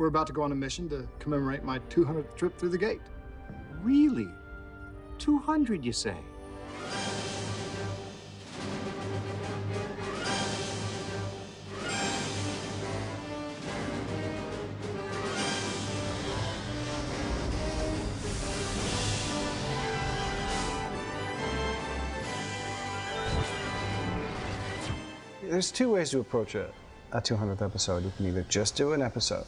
we're about to go on a mission to commemorate my 200th trip through the gate. Really? 200, you say? There's two ways to approach a 200th episode. You can either just do an episode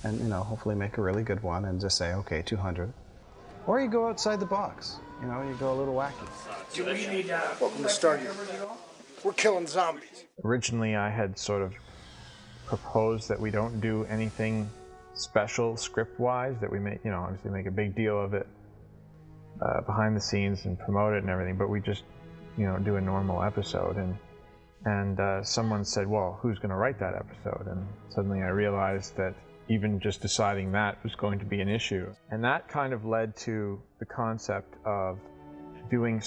and, you know, hopefully make a really good one and just say, okay, 200. Or you go outside the box, you know, you go a little wacky. Do we need welcome to Stargate. We're killing zombies. Originally, I had sort of proposed that we don't do anything special script-wise, that we make, you know, obviously make a big deal of it behind the scenes and promote it and everything, but we just, you know, do a normal episode. And someone said, well, who's going to write that episode? And suddenly I realized that even just deciding that was going to be an issue. And that kind of led to the concept of doing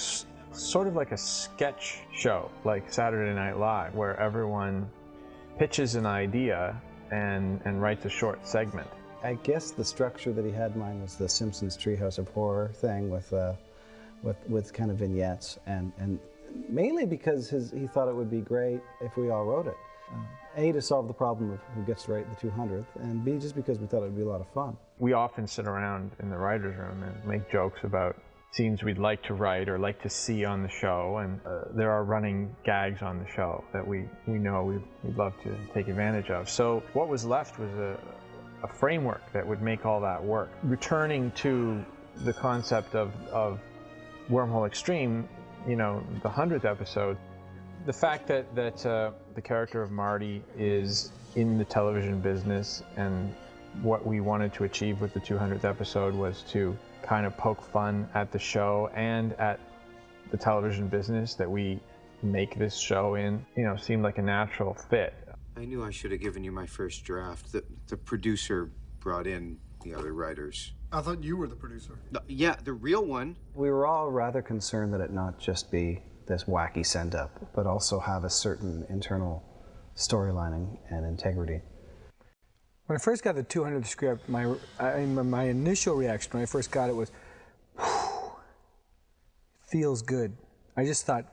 sort of like a sketch show, like Saturday Night Live, where everyone pitches an idea and writes a short segment. I guess the structure that he had in mind was the Simpsons Treehouse of Horror thing with kind of vignettes, and mainly because he thought it would be great if we all wrote it. A, to solve the problem of who gets to write the 200th, and B, just because we thought it would be a lot of fun. We often sit around in the writer's room and make jokes about scenes we'd like to write or like to see on the show, and there are running gags on the show that we know we'd love to take advantage of. So what was left was a framework that would make all that work. Returning to the concept of Wormhole Extreme, you know, the 100th episode, the fact that the character of Marty is in the television business, and what we wanted to achieve with the 200th episode was to kind of poke fun at the show and at the television business that we make this show in, you know, seemed like a natural fit. I knew I should have given you my first draft. The producer brought in the other writers. I thought you were the producer. Yeah, the real one. We were all rather concerned that it not just be this wacky send-up, but also have a certain internal storylining and integrity. When I first got the 200th script, my initial reaction when I first got it was, whew, feels good. I just thought,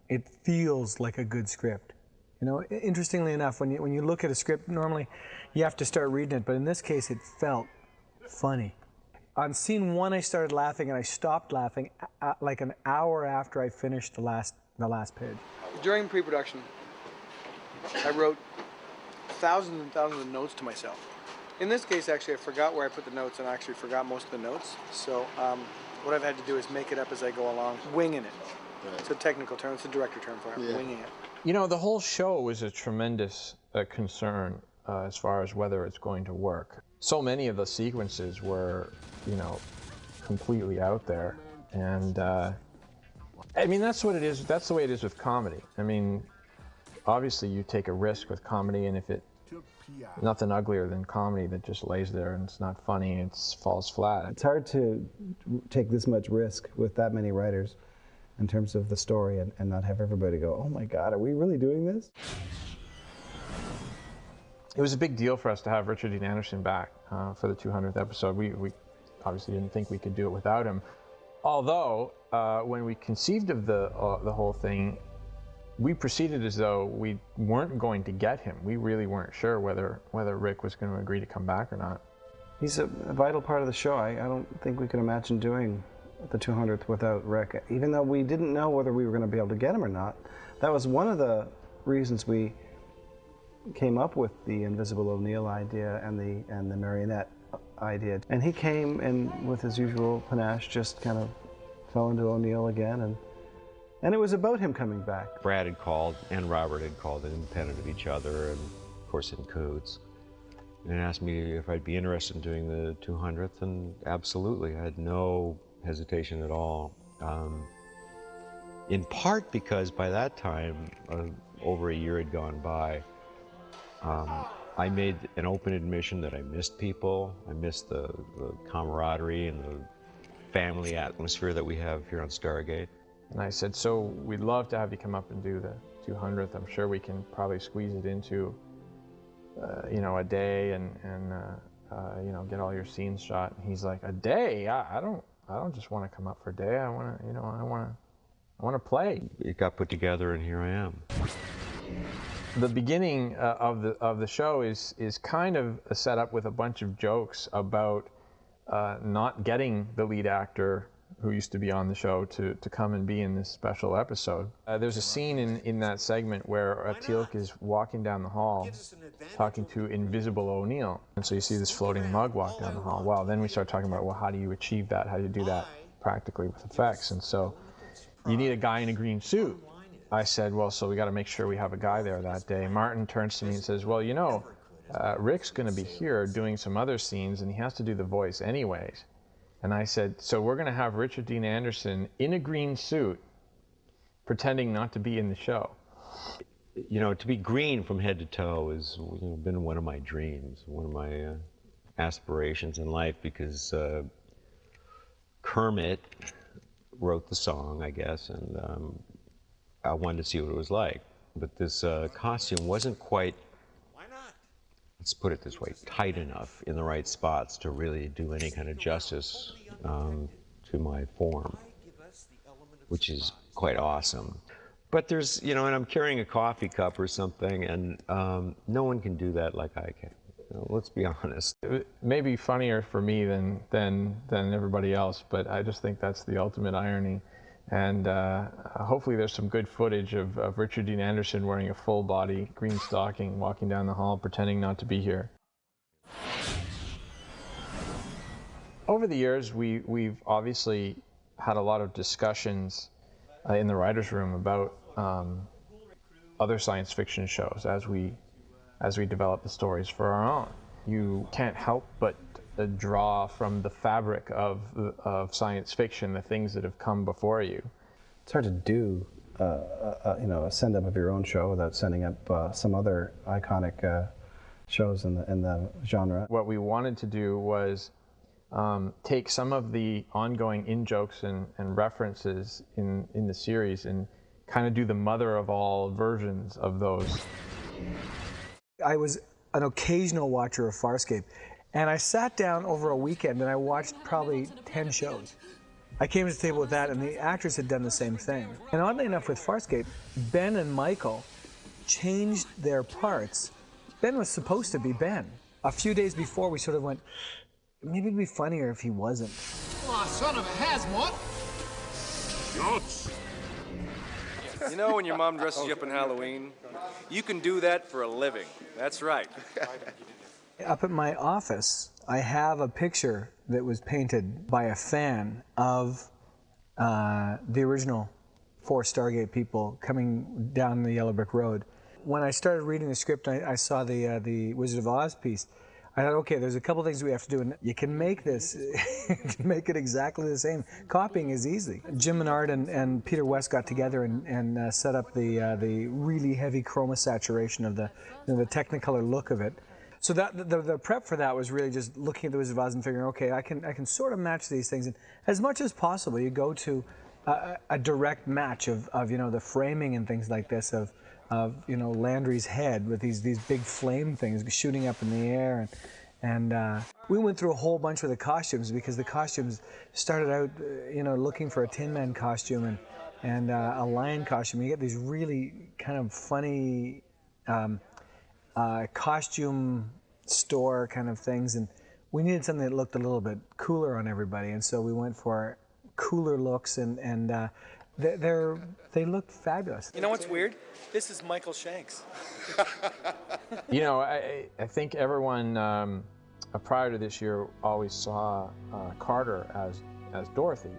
it feels like a good script. You know, interestingly enough, when you look at a script, normally you have to start reading it, but in this case, it felt funny. On scene 1, I started laughing, and I stopped laughing like an hour after I finished the last page. During pre-production, I wrote thousands and thousands of notes to myself. In this case, actually, I forgot where I put the notes, and I actually forgot most of the notes. So what I've had to do is make it up as I go along, winging it. Right. It's a technical term, it's a director term for it, winging it. You know, the whole show was a tremendous concern as far as whether it's going to work. So many of the sequences were, you know, completely out there. And I mean, that's what it is. That's the way it is with comedy. I mean, obviously you take a risk with comedy, and if nothing uglier than comedy that just lays there and it's not funny, it falls flat. It's hard to take this much risk with that many writers in terms of the story and not have everybody go, oh my God, are we really doing this? It was a big deal for us to have Richard Dean Anderson back for the 200th episode. We obviously didn't think we could do it without him. Although, when we conceived of the whole thing, we proceeded as though we weren't going to get him. We really weren't sure whether Rick was going to agree to come back or not. He's a vital part of the show. I don't think we could imagine doing the 200th without Rick. Even though we didn't know whether we were going to be able to get him or not, that was one of the reasons we came up with the Invisible O'Neill idea and the marionette idea. And he came and with his usual panache just kind of fell into O'Neill again, and it was about him coming back. Brad had called and Robert had called independent of each other, and of course in cahoots, and asked me if I'd be interested in doing the 200th, and absolutely. I had no hesitation at all. In part because by that time, over a year had gone by. I made an open admission that I missed people. I missed the camaraderie and the family atmosphere that we have here on Stargate. And I said, so we'd love to have you come up and do the 200th. I'm sure we can probably squeeze it into, you know, a day and you know, get all your scenes shot. And he's like, a day? I don't just want to come up for a day. I want to, you know, I want to play. It got put together, and here I am. The beginning of the show is kind of a setup with a bunch of jokes about not getting the lead actor who used to be on the show to come and be in this special episode. There's a scene in that segment where Teal'c is walking down the hall talking to Invisible O'Neill. And so you see this floating mug walk down the hall. Well, then we start talking about, well, how do you achieve that? How do you do that practically with effects? And so you need a guy in a green suit. I said, well, so we got to make sure we have a guy there that day. Martin turns to me and says, well, you know, Rick's going to be here doing some other scenes, and he has to do the voice anyways. And I said, so we're going to have Richard Dean Anderson in a green suit pretending not to be in the show. You know, to be green from head to toe has been one of my dreams, one of my aspirations in life, because Kermit wrote the song, I guess, and I wanted to see what it was like. But this costume wasn't quite, let's put it this way, tight enough in the right spots to really do any kind of justice to my form, which is quite awesome. But there's, you know, and I'm carrying a coffee cup or something, and no one can do that like I can. You know, let's be honest. It may be funnier for me than everybody else, but I just think that's the ultimate irony. And hopefully there's some good footage of Richard Dean Anderson wearing a full body green stocking, walking down the hall, pretending not to be here. Over the years, we've obviously had a lot of discussions in the writer's room about other science fiction shows as we develop the stories for our own. You can't help but draw from the fabric of science fiction, the things that have come before you. It's hard to do, you know, a send-up of your own show without sending up some other iconic shows in the genre. What we wanted to do was take some of the ongoing in-jokes and references in the series and kind of do the mother of all versions of those. I was an occasional watcher of Farscape, and I sat down over a weekend and I watched probably 10 shows. I came to the table with that, and the actors had done the same thing. And oddly enough, with Farscape, Ben and Michael changed their parts. Ben was supposed to be Ben. A few days before, we sort of went, maybe it'd be funnier if he wasn't. Oh, son of a hazmat! Shots! You know when your mom dresses you up in Halloween? You can do that for a living. That's right. Up at my office, I have a picture that was painted by a fan of the original 4 Stargate people coming down the Yellow Brick Road. When I started reading the script, I saw the Wizard of Oz piece. I thought, okay, there's a couple things we have to do, and you can make this, you can make it exactly the same. Copying is easy. Jim Menard and Peter West got together and set up the really heavy chroma saturation of the Technicolor look of it. So that the prep for that was really just looking at the Wizard of Oz and figuring, okay, I can sort of match these things, and as much as possible, you go to a direct match of you know, the framing and things like this of you know, Landry's head with these big flame things shooting up in the air, and we went through a whole bunch with the costumes, because the costumes started out you know, looking for a Tin Man costume and a lion costume. You get these really kind of funny costume store kind of things, and we needed something that looked a little bit cooler on everybody, and so we went for cooler looks, and they look fabulous. You know what's weird? This is Michael Shanks. You know, I think everyone prior to this year always saw Carter as Dorothy,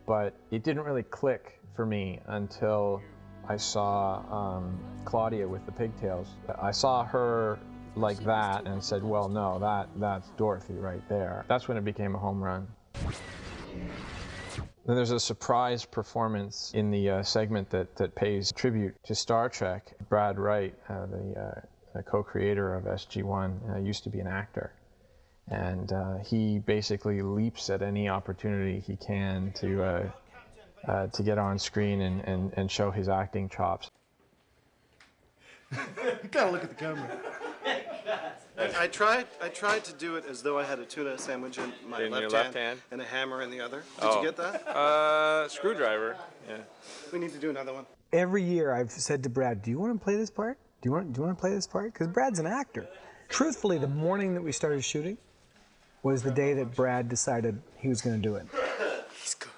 but it didn't really click for me until I saw Claudia with the pigtails. I saw her like that and said, well, no, that's Dorothy right there. That's when it became a home run. Then there's a surprise performance in the segment that pays tribute to Star Trek. Brad Wright, the co-creator of SG-1, used to be an actor. And he basically leaps at any opportunity he can to get on screen and show his acting chops. You gotta look at the camera. I tried to do it as though I had a tuna sandwich in my In your left left hand hand? and a hammer in the other. Did you get that? Screwdriver. Yeah. We need to do another one. Every year I've said to Brad, do you want to play this part? Do you want to play this part? Because Brad's an actor. Truthfully, the morning that we started shooting was the day that Brad decided he was going to do it. He's good.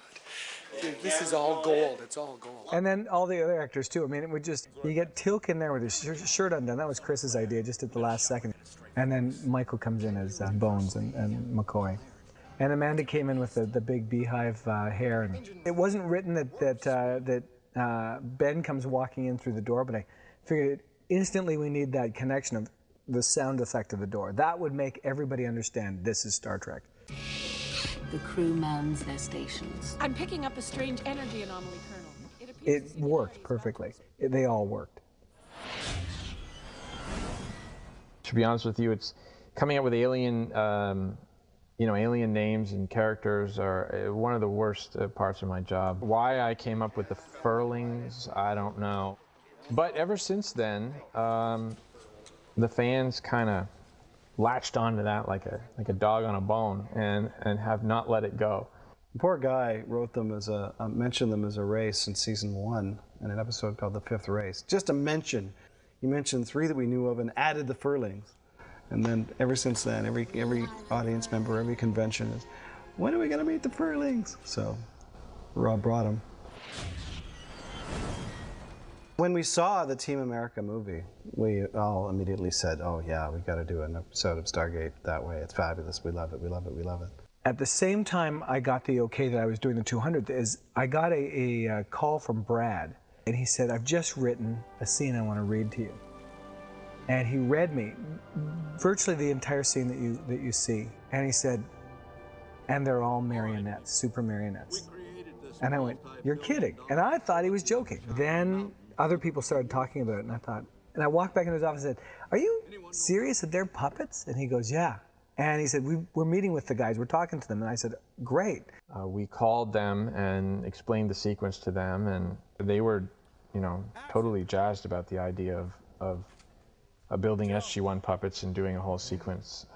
Dude, this is all gold. It's all gold. And then all the other actors too. I mean, it would just, you get Tilk in there with his shirt undone. That was Chris's idea just at the last second. And then Michael comes in as Bones and McCoy. And Amanda came in with the big beehive hair. And it wasn't written that Ben comes walking in through the door, but I figured instantly we need that connection of the sound effect of the door. That would make everybody understand this is Star Trek. The crew mounds their stations. I'm picking up a strange energy anomaly, Colonel. It worked perfectly. They all worked. To be honest with you, it's coming up with alien, alien names and characters are one of the worst parts of my job. Why I came up with the Furlings, I don't know. But ever since then, the fans kind of latched onto that like a dog on a bone and have not let it go. The poor guy wrote them as mentioned them as a race in season 1 in an episode called The Fifth Race. Just a mention. He mentioned 3 that we knew of and added the Furlings. And then ever since then, every audience member, every convention is, when are we going to meet the Furlings? So Rob brought them. When we saw the Team America movie, we all immediately said, oh yeah, we got to do an episode of Stargate that way. It's fabulous. We love it. We love it. We love it. At the same time I got the okay that I was doing the 200th, is I got a call from Brad, and he said, I've just written a scene I want to read to you. And he read me virtually the entire scene that you see. And he said, and they're all marionettes, super marionettes. And I went, you're kidding. And I thought he was joking. Then other people started talking about it, and I thought, and I walked back into his office and said, are you serious that they're puppets? And he goes, yeah. And he said, we're meeting with the guys, we're talking to them. And I said, great. We called them and explained the sequence to them, and they were, totally jazzed about the idea of building SG-1 puppets and doing a whole sequence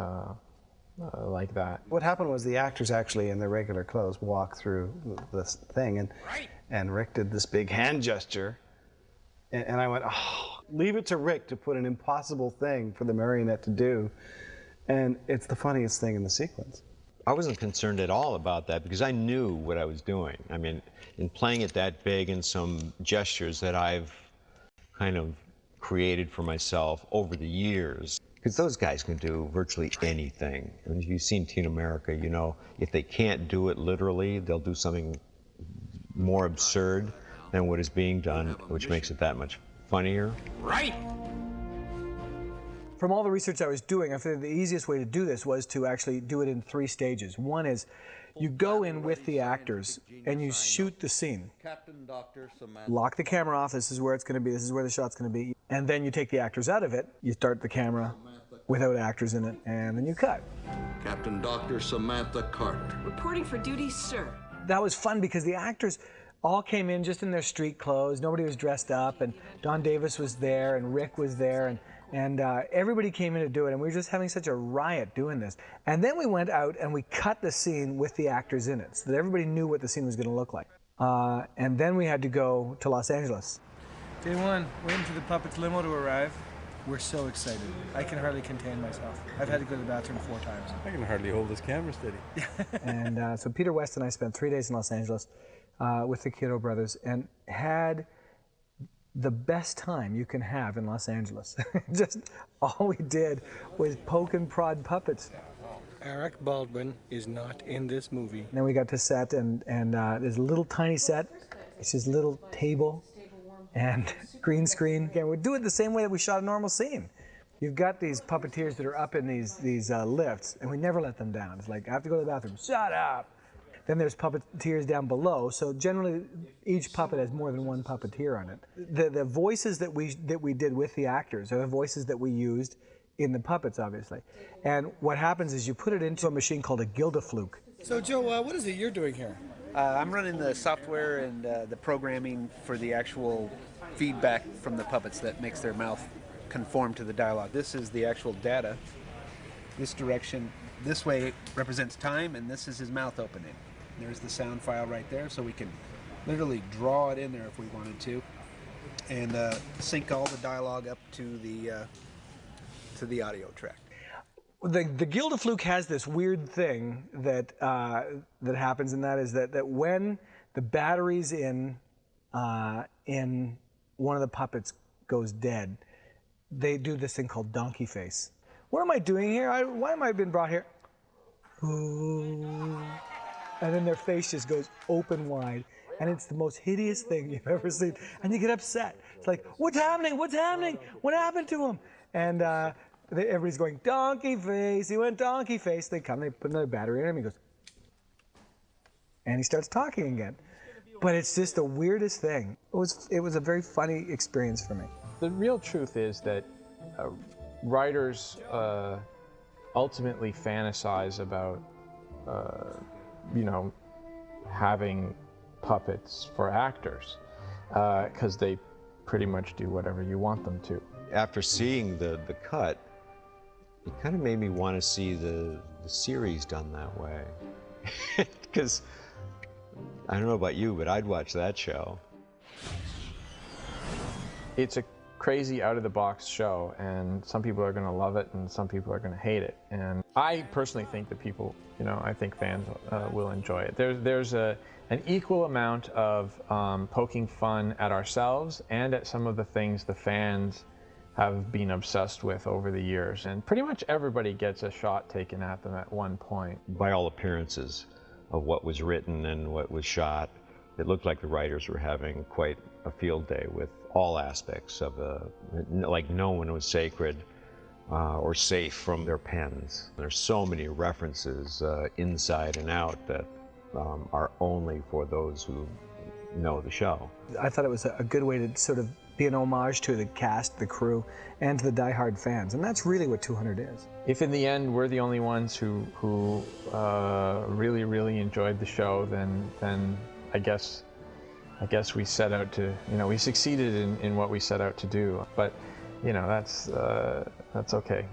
like that. What happened was the actors actually in their regular clothes walked through this thing, and Rick did this big hand gesture. And I went, oh, leave it to Rick to put an impossible thing for the marionette to do. And it's the funniest thing in the sequence. I wasn't concerned at all about that because I knew what I was doing. I mean, in playing it that big and some gestures that I've kind of created for myself over the years, because those guys can do virtually anything. And if you've seen Team America, if they can't do it literally, they'll do something more absurd than what is being done, which makes it that much funnier. Right! From all the research I was doing, I figured the easiest way to do this was to actually do it in 3 stages. One is you go in with the actors and you shoot the scene. Lock the camera off, this is where it's going to be, this is where the shot's going to be. And then you take the actors out of it, you start the camera without actors in it, and then you cut. Captain Dr. Samantha Carter. Reporting for duty, sir. That was fun because the actors all came in just in their street clothes. Nobody was dressed up, and Don Davis was there, and Rick was there, and everybody came in to do it, and we were just having such a riot doing this. And then we went out and we cut the scene with the actors in it, so that everybody knew what the scene was going to look like. And then we had to go to Los Angeles. Day 1, waiting for the puppet's limo to arrive. We're so excited. I can hardly contain myself. I've had to go to the bathroom 4 times. I can hardly hold this camera steady. And so Peter West and I spent 3 days in Los Angeles with the Kiddo brothers and had the best time you can have in Los Angeles. Just all we did was poke and prod puppets. Eric Baldwin is not in this movie. And then we got to set, and there's a little tiny set. It's just a little table and green screen. Again, we do it the same way that we shot a normal scene. You've got these puppeteers that are up in these lifts, and we never let them down. It's like, I have to go to the bathroom. Shut up! Then there's puppeteers down below, so generally each puppet has more than 1 puppeteer on it. The voices that we did with the actors are the voices that we used in the puppets, obviously. And what happens is you put it into a machine called a Gildafluke. So Joe, what is it you're doing here? I'm running the software and the programming for the actual feedback from the puppets that makes their mouth conform to the dialogue. This is the actual data This direction, this way represents time, and this is his mouth opening. There's the sound file right there, so we can literally draw it in there if we wanted to, and sync all the dialogue up to the audio track. The Gildafluke has this weird thing that that happens, and that is that when the batteries in one of the puppets goes dead, they do this thing called donkey face. What am I doing here? Why am I being brought here? And then their face just goes open wide, and it's the most hideous thing you've ever seen. And you get upset. It's like, what's happening? What's happening? What happened to him? And everybody's going, donkey face. He went donkey face. They come, they put another battery in him. He goes, and he starts talking again. But it's just the weirdest thing. It was a very funny experience for me. The real truth is that writers ultimately fantasize about, you know, having puppets for actors, because they pretty much do whatever you want them to. After seeing the cut, it kind of made me want to see the series done that way. Because, I don't know about you, but I'd watch that show. It's a crazy out-of-the-box show, and some people are going to love it and some people are going to hate it. And I personally think that people, you know, I think fans will enjoy it. There's an equal amount of poking fun at ourselves and at some of the things the fans have been obsessed with over the years. And pretty much everybody gets a shot taken at them at one point. By all appearances of what was written and what was shot, it looked like the writers were having quite a field day with all aspects of like no one was sacred or safe from their pens. There's so many references inside and out that are only for those who know the show. I thought it was a good way to sort of be an homage to the cast, the crew, and to the diehard fans, and that's really what 200 is. If in the end we're the only ones who really, really enjoyed the show, then I guess we set out to, you know, we succeeded in what we set out to do. But, you know, that's okay.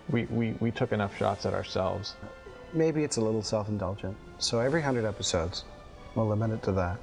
We took enough shots at ourselves. Maybe it's a little self-indulgent. So every 100 episodes, we'll limit it to that.